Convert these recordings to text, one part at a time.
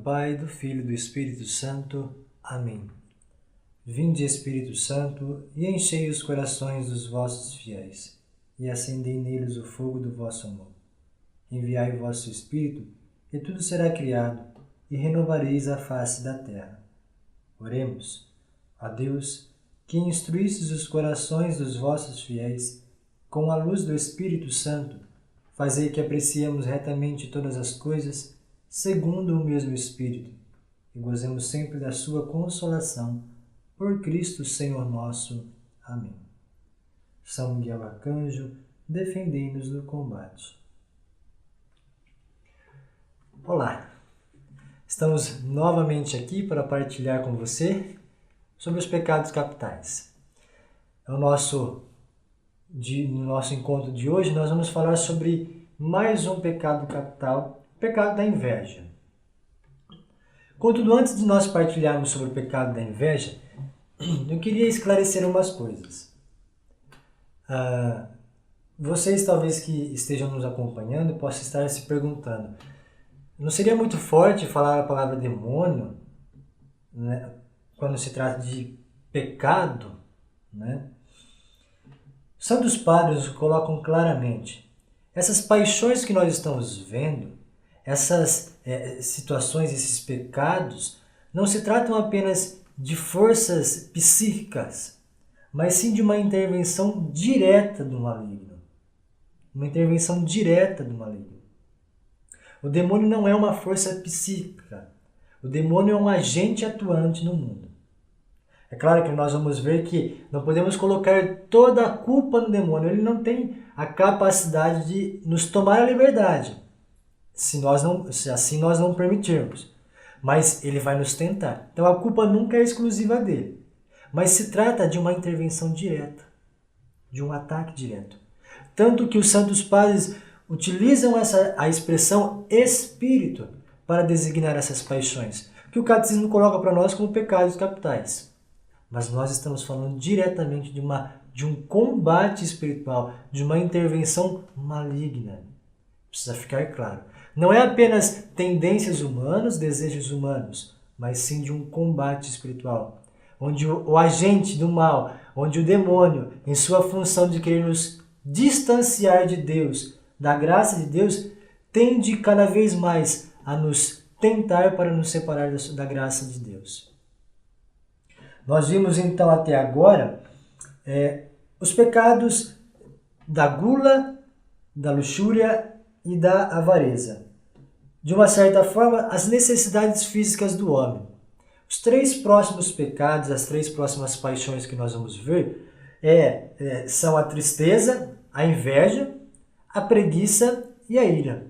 Pai, do Filho e do Espírito Santo. Amém. Vinde, Espírito Santo, e enchei os corações dos vossos fiéis, e acendei neles o fogo do vosso amor. Enviai o vosso Espírito, e tudo será criado, e renovareis a face da terra. Oremos. A Deus, que instruístes os corações dos vossos fiéis, com a luz do Espírito Santo, fazei que apreciemos retamente todas as coisas, segundo o mesmo Espírito, e gozemos sempre da sua consolação, por Cristo Senhor nosso. Amém. São Miguel Arcanjo, defendei-nos no combate. Olá! Estamos novamente aqui para partilhar com você sobre os pecados capitais. No nosso encontro de hoje, nós vamos falar sobre mais um pecado capital, o pecado da inveja. Contudo, antes de nós partilharmos sobre o pecado da inveja, eu queria esclarecer umas coisas. Vocês, talvez que estejam nos acompanhando, possam estar se perguntando: não seria muito forte falar a palavra demônio, né, quando se trata de pecado, né? Santos Padres colocam claramente: essas paixões que nós estamos vendo, essas situações, esses pecados, não se tratam apenas de forças psíquicas, mas sim de uma intervenção direta do maligno. Uma intervenção direta do maligno. O demônio não é uma força psíquica. O demônio é um agente atuante no mundo. É claro que nós vamos ver que não podemos colocar toda a culpa no demônio. Ele não tem a capacidade de nos tomar a liberdade, se assim nós não permitirmos. Mas ele vai nos tentar. Então a culpa nunca é exclusiva dele. Mas se trata de uma intervenção direta, de um ataque direto. Tanto que os Santos Padres utilizam a expressão espírito para designar essas paixões, que o Catecismo coloca para nós como pecados capitais. Mas nós estamos falando diretamente de um combate espiritual, de uma intervenção maligna. Precisa ficar claro. Não é apenas tendências humanas, desejos humanos, mas sim de um combate espiritual, onde o agente do mal, onde o demônio, em sua função de querer nos distanciar de Deus, da graça de Deus, tende cada vez mais a nos tentar para nos separar da graça de Deus. Nós vimos então até agora os pecados da gula, da luxúria e da avareza. De uma certa forma, as necessidades físicas do homem. Os três próximos pecados, as três próximas paixões que nós vamos ver são a tristeza, a inveja, a preguiça e a ira.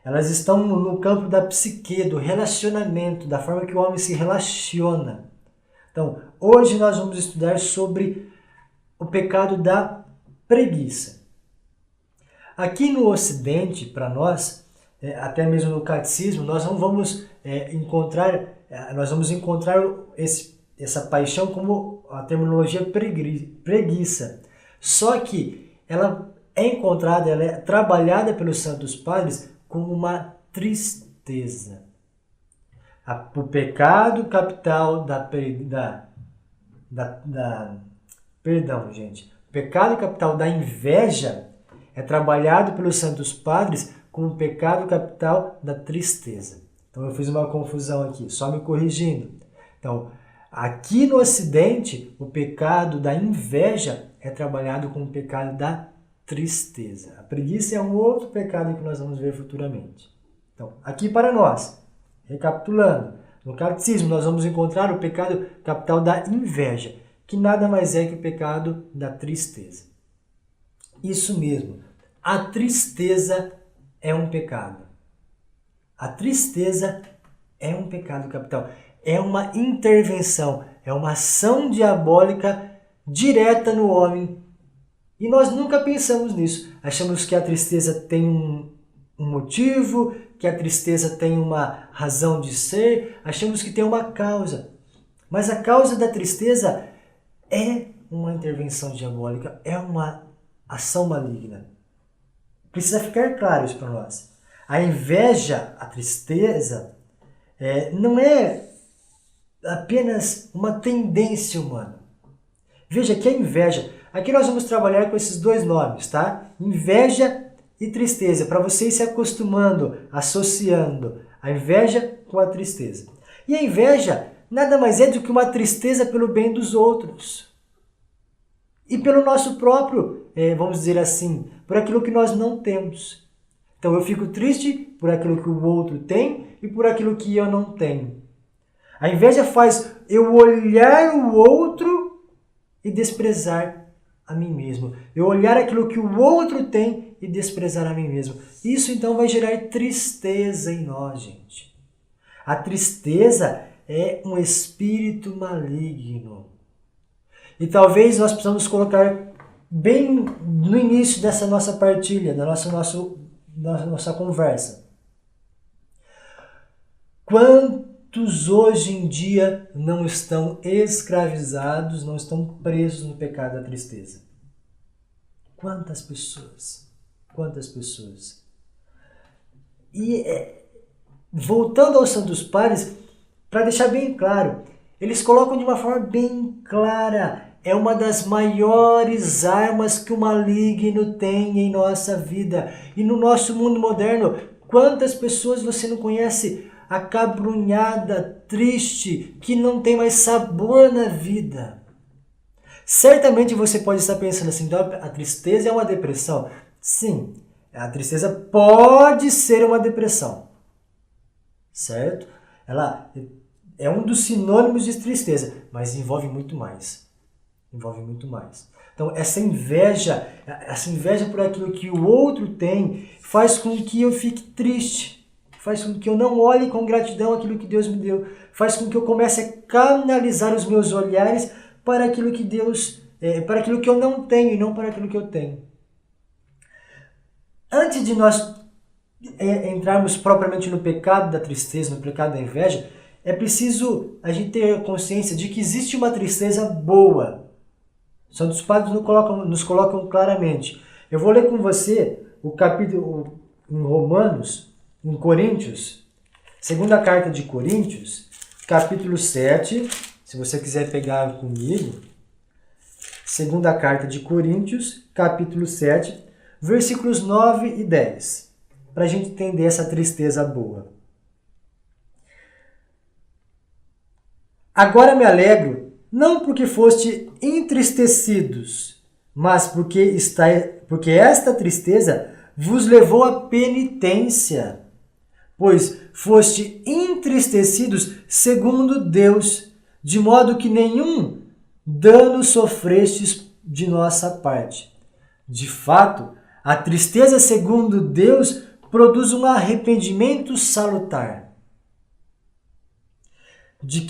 Elas estão no campo da psique, do relacionamento, da forma que o homem se relaciona. Então, hoje nós vamos estudar sobre o pecado da preguiça. Aqui no Ocidente, para nós, até mesmo no Catecismo, nós não vamos encontrar essa paixão como a terminologia preguiça. Só que ela é trabalhada pelos Santos Padres como uma tristeza. O pecado capital o pecado capital da inveja é trabalhado pelos Santos Padres como o pecado capital da tristeza. Então eu fiz uma confusão aqui, só me corrigindo. Então, aqui no Ocidente, o pecado da inveja é trabalhado como o pecado da tristeza. A preguiça é um outro pecado que nós vamos ver futuramente. Então, aqui para nós, recapitulando, no Catecismo nós vamos encontrar o pecado capital da inveja, que nada mais é que o pecado da tristeza. Isso mesmo, a tristeza é um pecado. A tristeza é um pecado capital. É uma intervenção, é uma ação diabólica direta no homem. E nós nunca pensamos nisso. Achamos que a tristeza tem um motivo, que a tristeza tem uma razão de ser, achamos que tem uma causa. Mas a causa da tristeza é uma intervenção diabólica, é uma ação maligna. Precisa ficar claro isso para nós. A inveja, a tristeza, Não é apenas uma tendência humana. Veja que a inveja, aqui nós vamos trabalhar com esses dois nomes, tá? Inveja e tristeza, para você ir se acostumando, associando a inveja com a tristeza. E a inveja nada mais é do que uma tristeza pelo bem dos outros. E pelo nosso próprio, vamos dizer assim, por aquilo que nós não temos. Então eu fico triste por aquilo que o outro tem e por aquilo que eu não tenho. A inveja faz eu olhar o outro e desprezar a mim mesmo. Eu olhar aquilo que o outro tem e desprezar a mim mesmo. Isso então vai gerar tristeza em nós, gente. A tristeza é um espírito maligno. E talvez nós precisamos colocar bem no início dessa nossa partilha, da nossa conversa. Quantos hoje em dia não estão escravizados, não estão presos no pecado da tristeza? Quantas pessoas? Quantas pessoas? E voltando aos Santos Padres, para deixar bem claro, eles colocam de uma forma bem clara, é uma das maiores armas que o maligno tem em nossa vida. E no nosso mundo moderno, quantas pessoas você não conhece acabrunhada, triste, que não tem mais sabor na vida? Certamente você pode estar pensando assim, a tristeza é uma depressão. Sim, a tristeza pode ser uma depressão, certo? Ela é um dos sinônimos de tristeza, mas envolve muito mais. Envolve muito mais. Então, essa inveja por aquilo que o outro tem, faz com que eu fique triste. Faz com que eu não olhe com gratidão aquilo que Deus me deu. Faz com que eu comece a canalizar os meus olhares para aquilo que Deus, para aquilo que eu não tenho e não para aquilo que eu tenho. Antes de nós entrarmos propriamente no pecado da tristeza, no pecado da inveja, é preciso a gente ter consciência de que existe uma tristeza boa. Santos Padres nos colocam claramente. Eu vou ler com você o capítulo em Romanos, em Coríntios, segunda carta de Coríntios, capítulo 7, se você quiser pegar comigo, segunda carta de Coríntios, capítulo 7, versículos 9 e 10, para a gente entender essa tristeza boa. Agora me alegro, não porque foste entristecidos, mas porque esta tristeza vos levou à penitência, pois foste entristecidos segundo Deus, de modo que nenhum dano sofrestes de nossa parte. De fato, a tristeza segundo Deus produz um arrependimento salutar, de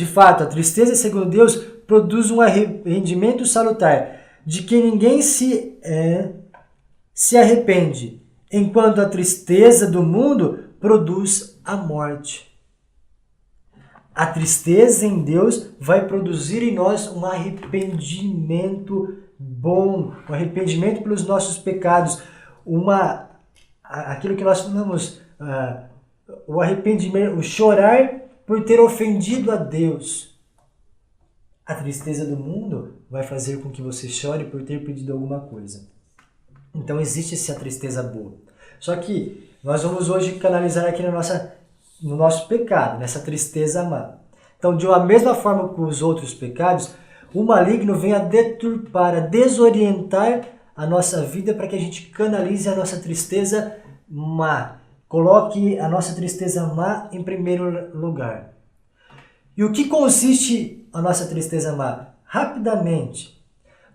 fato, a tristeza segundo Deus produz um arrependimento salutar, de que ninguém se arrepende, enquanto a tristeza do mundo produz a morte. A tristeza em Deus vai produzir em nós um arrependimento bom, um arrependimento pelos nossos pecados, aquilo que nós falamos, o arrependimento, o chorar por ter ofendido a Deus. A tristeza do mundo vai fazer com que você chore por ter pedido alguma coisa. Então existe essa tristeza boa. Só que nós vamos hoje canalizar aqui no nosso pecado, nessa tristeza má. Então, de uma mesma forma que os outros pecados, o maligno vem a deturpar, a desorientar a nossa vida para que a gente canalize a nossa tristeza má. Coloque a nossa tristeza má em primeiro lugar. E o que consiste a nossa tristeza má? Rapidamente,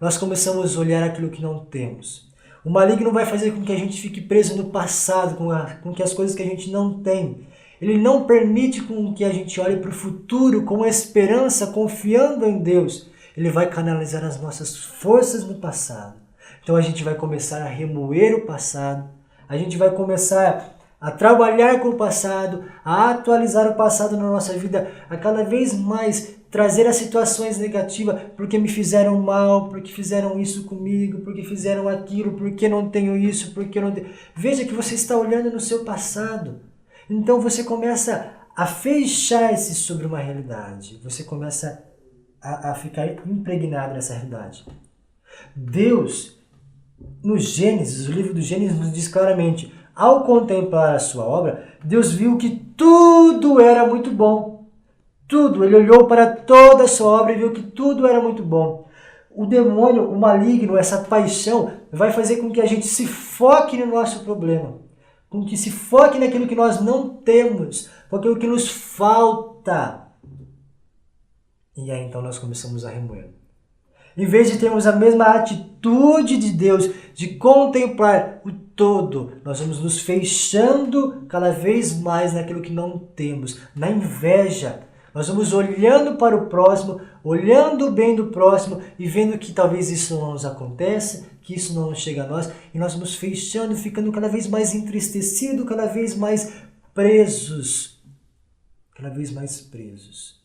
nós começamos a olhar aquilo que não temos. O maligno vai fazer com que a gente fique preso no passado, com que as coisas que a gente não tem. Ele não permite com que a gente olhe para o futuro com esperança, confiando em Deus. Ele vai canalizar as nossas forças no passado. Então a gente vai começar a remoer o passado. A gente vai começar a trabalhar com o passado, a atualizar o passado na nossa vida, a cada vez mais trazer as situações negativas, porque me fizeram mal, porque fizeram isso comigo, porque fizeram aquilo, porque não tenho isso, porque não tenho... Veja que você está olhando no seu passado. Então você começa a fechar-se sobre uma realidade. Você começa a ficar impregnado nessa realidade. Deus, no Gênesis, o livro do Gênesis nos diz claramente, ao contemplar a sua obra, Deus viu que tudo era muito bom. Tudo, ele olhou para toda a sua obra e viu que tudo era muito bom. O demônio, o maligno, essa paixão, vai fazer com que a gente se foque no nosso problema. Com que se foque naquilo que nós não temos, porque é o que nos falta. E aí então nós começamos a remoer. Em vez de termos a mesma atitude de Deus, de contemplar o todo, nós vamos nos fechando cada vez mais naquilo que não temos, na inveja. Nós vamos olhando para o próximo, olhando o bem do próximo e vendo que talvez isso não nos aconteça, que isso não chega a nós, e nós vamos fechando, ficando cada vez mais entristecidos, cada vez mais presos. Cada vez mais presos.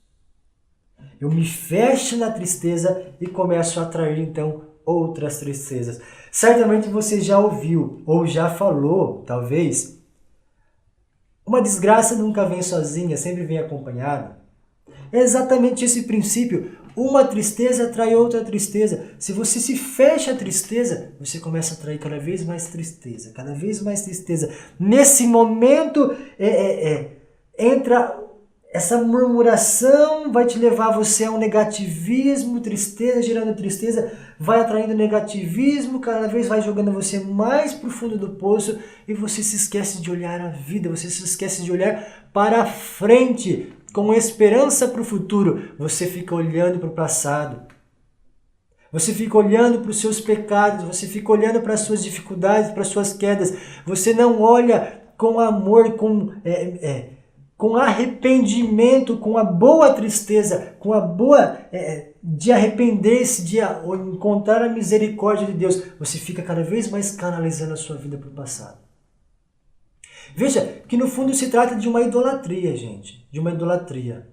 Eu me fecho na tristeza e começo a atrair então outras tristezas. Certamente você já ouviu ou já falou, talvez, uma desgraça nunca vem sozinha, sempre vem acompanhada. É exatamente esse princípio. Uma tristeza atrai outra tristeza. Se você se fecha à tristeza, você começa a atrair cada vez mais tristeza, cada vez mais tristeza. Nesse momento, entra essa murmuração, vai te levar você a um negativismo, tristeza, gerando tristeza, vai atraindo negativismo, cada vez vai jogando você mais pro fundo do poço e você se esquece de olhar a vida, você se esquece de olhar para frente, com esperança para o futuro. Você fica olhando para o passado. Você fica olhando para os seus pecados. Você fica olhando para as suas dificuldades, para as suas quedas. Você não olha com amor, com arrependimento, com a boa tristeza, com a boa de arrepender-se, de encontrar a misericórdia de Deus. Você fica cada vez mais canalizando a sua vida para o passado. Veja que no fundo se trata de uma idolatria, gente. De uma idolatria.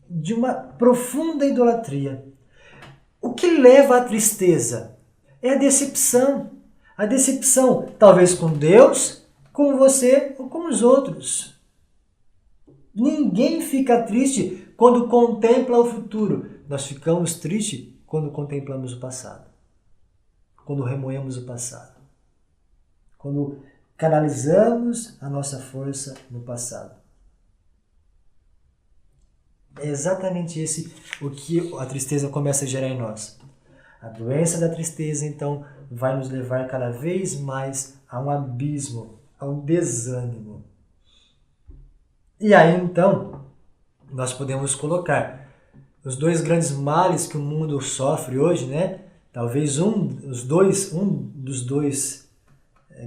De uma profunda idolatria. O que leva à tristeza? É a decepção. A decepção, talvez com Deus, com você ou com os outros. Ninguém fica triste quando contempla o futuro. Nós ficamos tristes quando contemplamos o passado. Quando remoemos o passado. Quando canalizamos a nossa força no passado. É exatamente esse o que a tristeza começa a gerar em nós. A doença da tristeza, então, vai nos levar cada vez mais a um abismo, a um desânimo. E aí, então, nós podemos colocar os dois grandes males que o mundo sofre hoje, né? Talvez um dos dois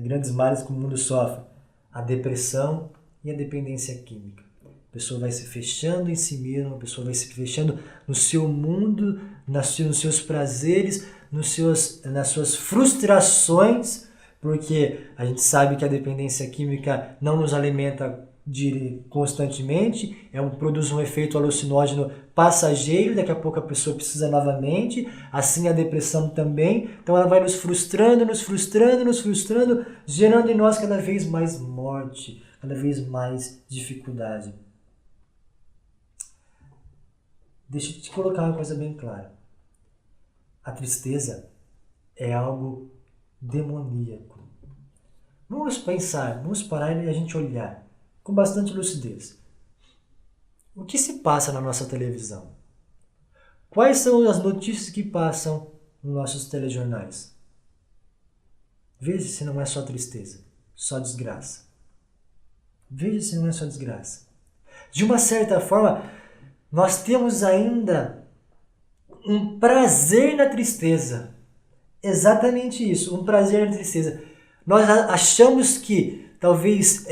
grandes males que o mundo sofre, a depressão e a dependência química. A pessoa vai se fechando em si mesma, a pessoa vai se fechando no seu mundo, nos seus prazeres, nas suas frustrações, porque a gente sabe que a dependência química não nos alimenta constantemente, produz um efeito alucinógeno passageiro, daqui a pouco a pessoa precisa novamente, assim a depressão também, então ela vai nos frustrando, gerando em nós cada vez mais morte, cada vez mais dificuldade. Deixa eu te colocar uma coisa bem clara. A tristeza é algo demoníaco. Vamos pensar, vamos parar e a gente olhar com bastante lucidez. O que se passa na nossa televisão? Quais são as notícias que passam nos nossos telejornais? Veja se não é só tristeza, só desgraça. Veja se não é só desgraça. De uma certa forma, nós temos ainda um prazer na tristeza. Exatamente isso, um prazer na tristeza. Nós achamos que talvez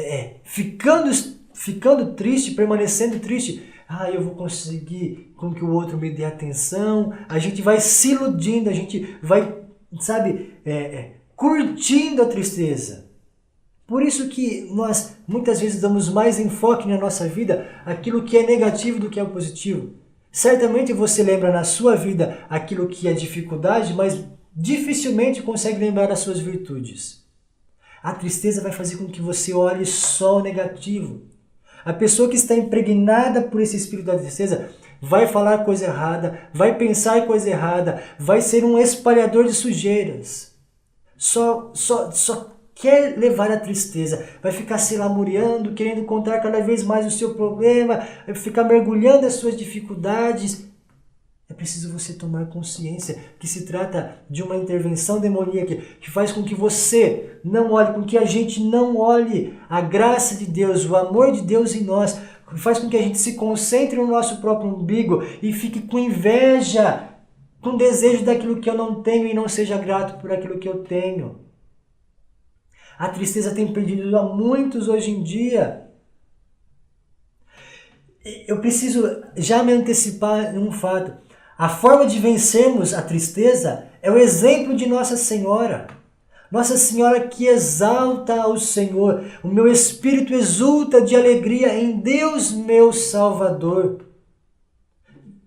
ficando triste, permanecendo triste, eu vou conseguir com que o outro me dê atenção. A gente vai se iludindo, a gente vai, curtindo a tristeza. Por isso que nós muitas vezes damos mais enfoque na nossa vida aquilo que é negativo do que é o positivo. Certamente você lembra na sua vida aquilo que é dificuldade, mas dificilmente consegue lembrar das suas virtudes. A tristeza vai fazer com que você olhe só o negativo. A pessoa que está impregnada por esse espírito da tristeza vai falar coisa errada, vai pensar coisa errada, vai ser um espalhador de sujeiras. Só quer levar a tristeza, vai ficar se lamuriando, querendo contar cada vez mais o seu problema, vai ficar mergulhando as suas dificuldades. É preciso você tomar consciência que se trata de uma intervenção demoníaca que faz com que você não olhe, com que a gente não olhe a graça de Deus, o amor de Deus em nós, faz com que a gente se concentre no nosso próprio umbigo e fique com inveja, com desejo daquilo que eu não tenho e não seja grato por aquilo que eu tenho. A tristeza tem perdido a muitos hoje em dia. Eu preciso já me antecipar em um fato. A forma de vencermos a tristeza é o exemplo de Nossa Senhora. Nossa Senhora que exalta ao Senhor. O meu espírito exulta de alegria em Deus meu Salvador.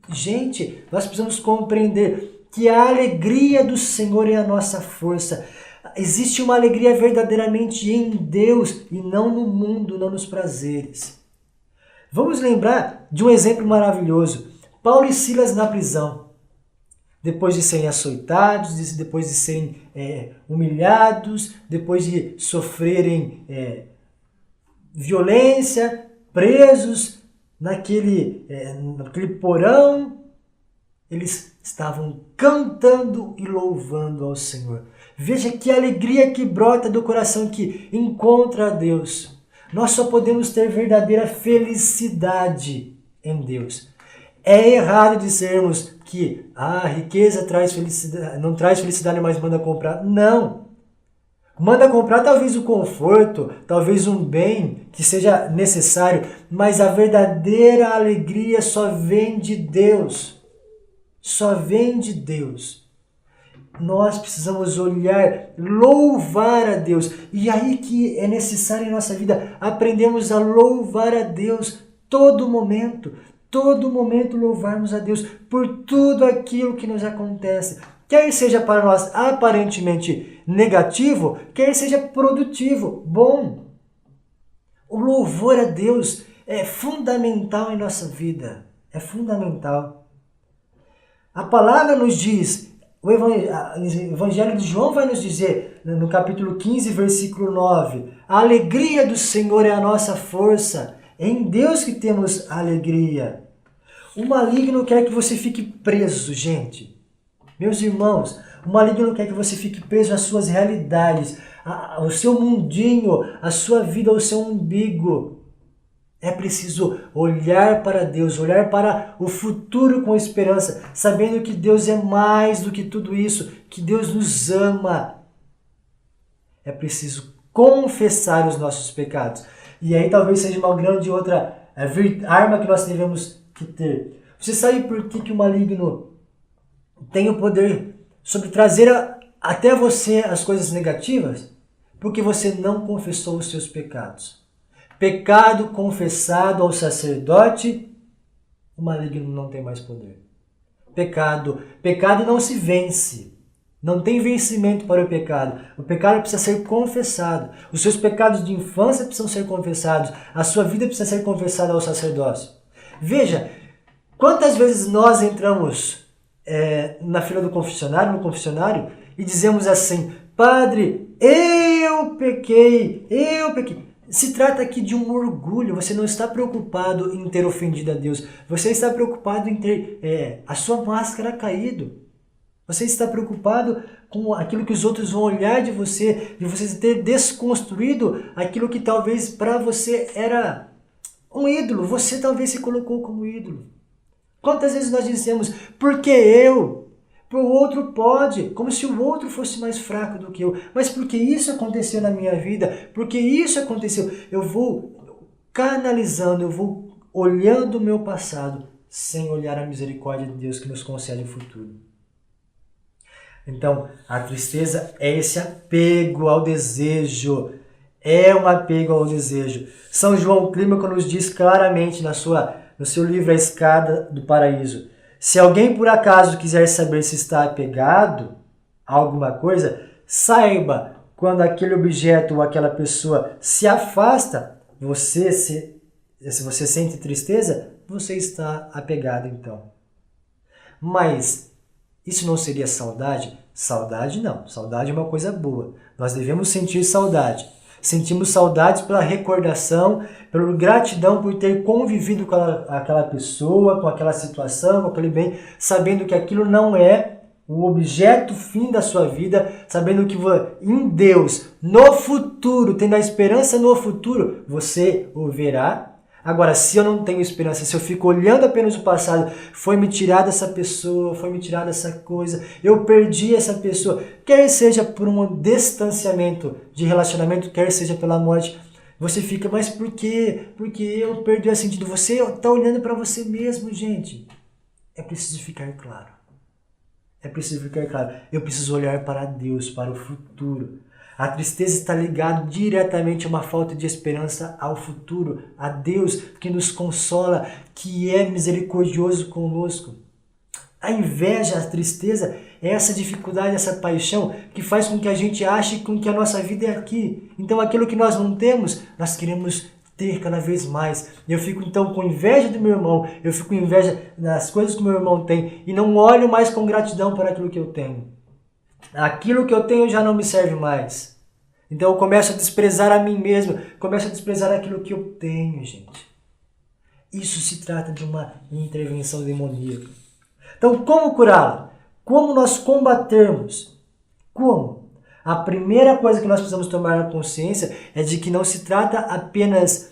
Gente, nós precisamos compreender que a alegria do Senhor é a nossa força. Existe uma alegria verdadeiramente em Deus e não no mundo, não nos prazeres. Vamos lembrar de um exemplo maravilhoso. Paulo e Silas na prisão, depois de serem açoitados, depois de serem humilhados, depois de sofrerem violência, presos naquele porão, eles estavam cantando e louvando ao Senhor. Veja que alegria que brota do coração que encontra a Deus. Nós só podemos ter verdadeira felicidade em Deus. É errado dizermos que a riqueza traz felicidade, não traz felicidade, mas manda comprar. Não. Manda comprar talvez o conforto, talvez um bem que seja necessário, mas a verdadeira alegria só vem de Deus. Só vem de Deus. Nós precisamos olhar, louvar a Deus. E aí que é necessário em nossa vida aprendermos a louvar a Deus todo momento louvarmos a Deus por tudo aquilo que nos acontece. Quer seja para nós aparentemente negativo, quer seja produtivo, bom. O louvor a Deus é fundamental em nossa vida. É fundamental. A palavra nos diz, o Evangelho de João vai nos dizer, no capítulo 15, versículo 9, a alegria do Senhor é a nossa força. É em Deus que temos alegria. O maligno quer que você fique preso, gente. Meus irmãos, o maligno quer que você fique preso às suas realidades, ao seu mundinho, à sua vida, ao seu umbigo. É preciso olhar para Deus, olhar para o futuro com esperança, sabendo que Deus é mais do que tudo isso, que Deus nos ama. É preciso confessar os nossos pecados. E aí talvez seja uma grande outra arma que nós devemos que ter. Você sabe por que o maligno tem o poder sobre trazer até você as coisas negativas? Porque você não confessou os seus pecados. Pecado confessado ao sacerdote, o maligno não tem mais poder. Pecado não se vence. Não tem vencimento para o pecado. O pecado precisa ser confessado. Os seus pecados de infância precisam ser confessados. A sua vida precisa ser confessada ao sacerdócio. Veja, quantas vezes nós entramos na fila do confessionário, no confessionário, e dizemos assim, Padre, eu pequei. Se trata aqui de um orgulho. Você não está preocupado em ter ofendido a Deus. Você está preocupado em ter a sua máscara caído. Você está preocupado com aquilo que os outros vão olhar de você ter desconstruído aquilo que talvez para você era um ídolo. Você talvez se colocou como ídolo. Quantas vezes nós dizemos, porque eu? O outro pode, como se o outro fosse mais fraco do que eu. Mas porque isso aconteceu na minha vida, porque isso aconteceu, eu vou canalizando, eu vou olhando o meu passado, sem olhar a misericórdia de Deus que nos concede o futuro. Então, a tristeza é esse apego ao desejo, É um apego ao desejo. São João Clímaco nos diz claramente no seu livro A Escada do Paraíso. Se alguém por acaso quiser saber se está apegado a alguma coisa, saiba quando aquele objeto ou aquela pessoa se afasta, se você sente tristeza, você está apegado então. Mas isso não seria saudade? Saudade não. Saudade é uma coisa boa. Nós devemos sentir saudade. Sentimos saudades pela recordação, pela gratidão por ter convivido com aquela pessoa, com aquela situação, com aquele bem, sabendo que aquilo não é o objeto fim da sua vida, sabendo que em Deus, no futuro, tendo a esperança no futuro, você o verá. Agora, se eu não tenho esperança, se eu fico olhando apenas o passado, foi me tirada essa pessoa, foi me tirada essa coisa, eu perdi essa pessoa, quer seja por um distanciamento de relacionamento, quer seja pela morte, você fica, mas por quê? Porque eu perdi o sentido. Você está olhando para você mesmo, gente. É preciso ficar claro. É preciso ficar claro. Eu preciso olhar para Deus, para o futuro. A tristeza está ligada diretamente a uma falta de esperança ao futuro, a Deus que nos consola, que é misericordioso conosco. A inveja, a tristeza, é essa dificuldade, essa paixão que faz com que a gente ache com que a nossa vida é aqui. Então aquilo que nós não temos, nós queremos ter cada vez mais. Eu fico então com inveja do meu irmão, eu fico com inveja das coisas que o meu irmão tem e não olho mais com gratidão para aquilo que eu tenho. Aquilo que eu tenho já não me serve mais. Então eu começo a desprezar a mim mesmo, começo a desprezar aquilo que eu tenho, gente. Isso se trata de uma intervenção demoníaca. Então como curá-la? Como nós combatermos? Como? A primeira coisa que nós precisamos tomar consciência é de que não se trata apenas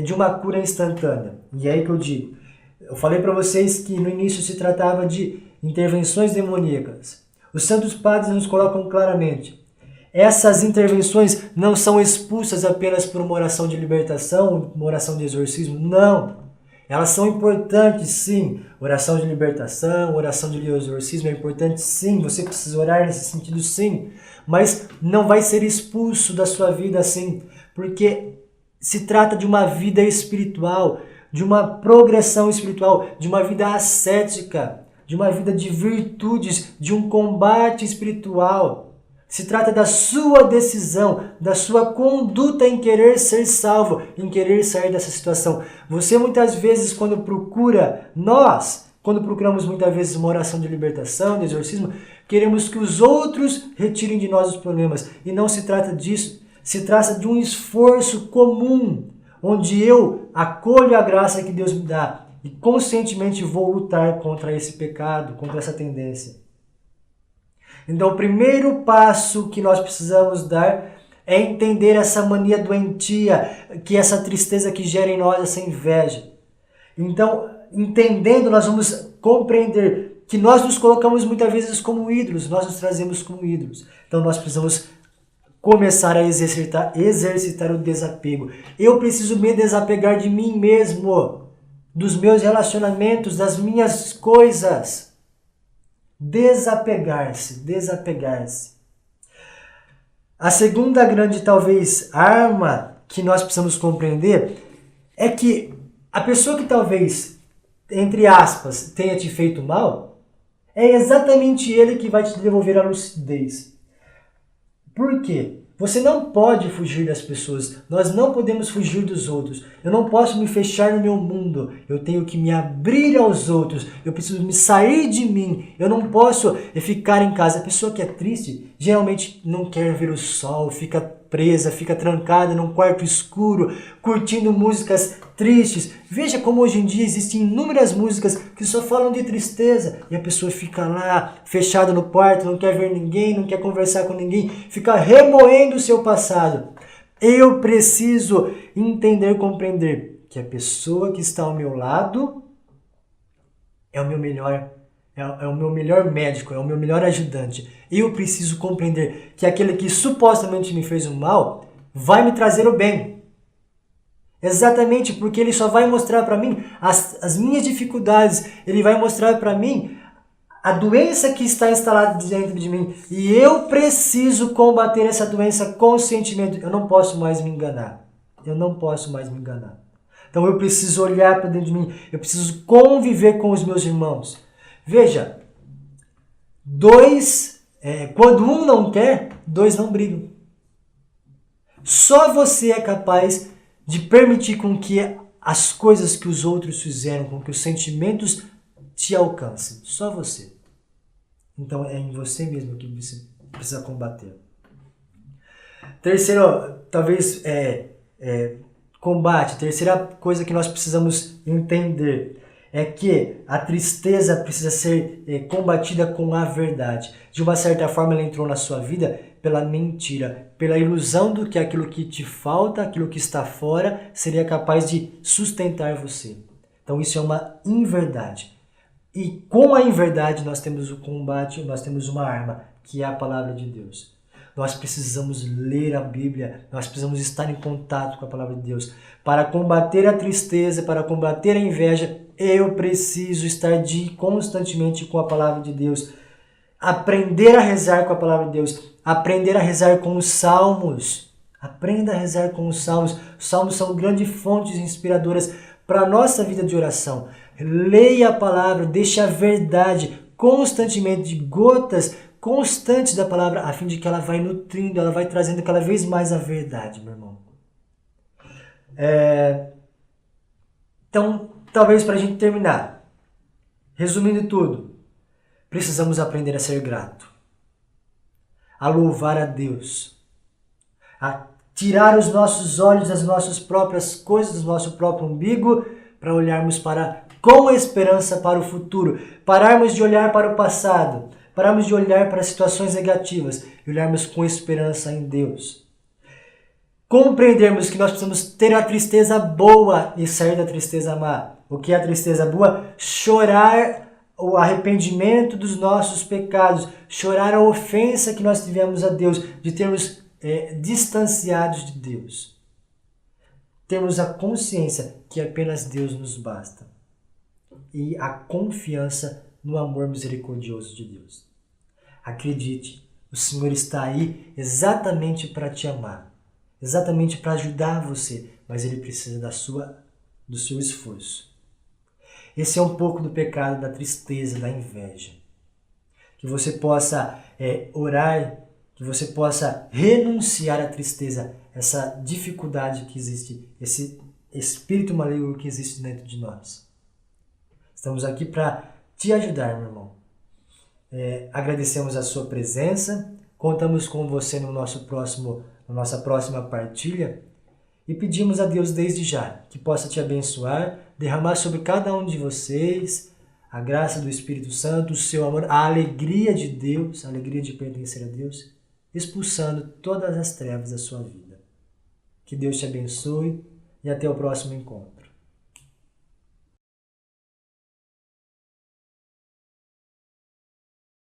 de uma cura instantânea. E é aí que eu digo. Eu falei para vocês que no início se tratava de intervenções demoníacas. Os santos padres nos colocam claramente. Essas intervenções não são expulsas apenas por uma oração de libertação, uma oração de exorcismo. Não. Elas são importantes, sim. Oração de libertação, oração de exorcismo é importante, sim. Você precisa orar nesse sentido, sim. Mas não vai ser expulso da sua vida assim, porque se trata de uma vida espiritual, de uma progressão espiritual, de uma vida ascética, de uma vida de virtudes, de um combate espiritual. Se trata da sua decisão, da sua conduta em querer ser salvo, em querer sair dessa situação. Você muitas vezes quando procuramos muitas vezes uma oração de libertação, de exorcismo, queremos que os outros retirem de nós os problemas. E não se trata disso. Se trata de um esforço comum, onde eu acolho a graça que Deus me dá e conscientemente vou lutar contra esse pecado, contra essa tendência. Então, o primeiro passo que nós precisamos dar é entender essa mania doentia, que essa tristeza que gera em nós, essa inveja. Então, entendendo, nós vamos compreender que nós nos colocamos muitas vezes como ídolos, nós nos trazemos como ídolos. Então, nós precisamos começar a exercitar o desapego. Eu preciso me desapegar de mim mesmo, dos meus relacionamentos, das minhas coisas. Desapegar-se. A segunda grande, talvez, arma que nós precisamos compreender é que a pessoa que talvez, entre aspas, tenha te feito mal, é exatamente ele que vai te devolver a lucidez. Por quê? Você não pode fugir das pessoas, nós não podemos fugir dos outros. Eu não posso me fechar no meu mundo, eu tenho que me abrir aos outros, eu preciso me sair de mim, eu não posso ficar em casa. A pessoa que é triste geralmente não quer ver o sol, fica presa, fica trancada num quarto escuro, curtindo músicas tristes. Veja como hoje em dia existem inúmeras músicas que só falam de tristeza e a pessoa fica lá, fechada no quarto, não quer ver ninguém, não quer conversar com ninguém, fica remoendo o seu passado. Eu preciso entender, compreender que a pessoa que está ao meu lado é o meu melhor médico, é o meu melhor ajudante. Eu preciso compreender que aquele que supostamente me fez o mal vai me trazer o bem. Exatamente porque ele só vai mostrar para mim as minhas dificuldades, ele vai mostrar para mim a doença que está instalada dentro de mim e eu preciso combater essa doença conscientemente. Eu não posso mais me enganar. Eu não posso mais me enganar. Então eu preciso olhar para dentro de mim. Eu preciso conviver com os meus irmãos. Veja, quando um não quer, dois não brigam. Só você é capaz de permitir com que as coisas que os outros fizeram, com que os sentimentos te alcancem. Só você. Então é em você mesmo que você precisa combater. Terceiro, talvez combate. Terceira coisa que nós precisamos entender é que a tristeza precisa ser combatida com a verdade. De uma certa forma, ela entrou na sua vida pela mentira, pela ilusão do que aquilo que te falta, aquilo que está fora, seria capaz de sustentar você. Então isso é uma inverdade. E com a inverdade nós temos o combate, nós temos uma arma, que é a palavra de Deus. Nós precisamos ler a Bíblia, nós precisamos estar em contato com a palavra de Deus. Para combater a tristeza, para combater a inveja, eu preciso estar constantemente com a palavra de Deus. Aprender a rezar com a palavra de Deus, aprender a rezar com os salmos. Aprenda a rezar com os salmos. Os salmos são grandes fontes inspiradoras para a nossa vida de oração. Leia a palavra, deixe a verdade constantemente, de gotas constantes da palavra, a fim de que ela vai nutrindo, ela vai trazendo cada vez mais a verdade, meu irmão. Então, talvez para a gente terminar, resumindo tudo, precisamos aprender a ser grato, a louvar a Deus, a tirar os nossos olhos das nossas próprias coisas, do nosso próprio umbigo, para olharmos com esperança para o futuro, pararmos de olhar para o passado, pararmos de olhar para situações negativas e olharmos com esperança em Deus. Compreendermos que nós precisamos ter a tristeza boa e sair da tristeza má. O que é a tristeza boa? Chorar o arrependimento dos nossos pecados, chorar a ofensa que nós tivemos a Deus, de termos distanciados de Deus. Temos a consciência que apenas Deus nos basta. E a confiança no amor misericordioso de Deus. Acredite, o Senhor está aí exatamente para te amar, exatamente para ajudar você, mas Ele precisa do seu esforço. Esse é um pouco do pecado da tristeza, da inveja. Que você possa orar, que você possa renunciar à tristeza, essa dificuldade que existe, esse espírito maligno que existe dentro de nós. Estamos aqui para te ajudar, meu irmão. Agradecemos a sua presença, contamos com você na nossa próxima partilha e pedimos a Deus desde já que possa te abençoar, derramar sobre cada um de vocês a graça do Espírito Santo, o seu amor, a alegria de Deus, a alegria de pertencer a Deus, expulsando todas as trevas da sua vida. Que Deus te abençoe e até o próximo encontro.